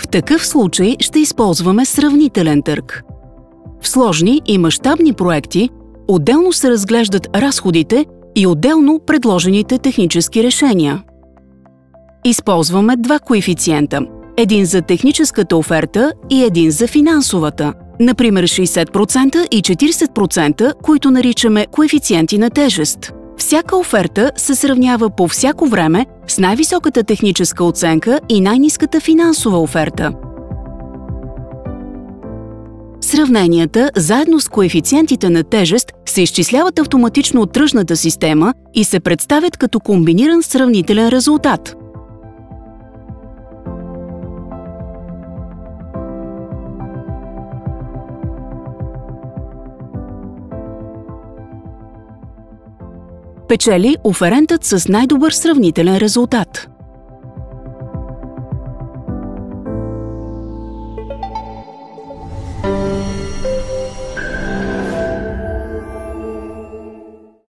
В такъв случай ще използваме сравнителен търг. В сложни и мащабни проекти отделно се разглеждат разходите и отделно предложените технически решения. Използваме два коефициента – един за техническата оферта и един за финансовата, например 60% и 40%, които наричаме коефициенти на тежест. Всяка оферта се сравнява по всяко време с най-високата техническа оценка и най-ниската финансова оферта. Сравненията, заедно с коефициентите на тежест, се изчисляват автоматично от тръжната система и се представят като комбиниран сравнителен резултат. Печели оферентът с най-добър сравнителен резултат.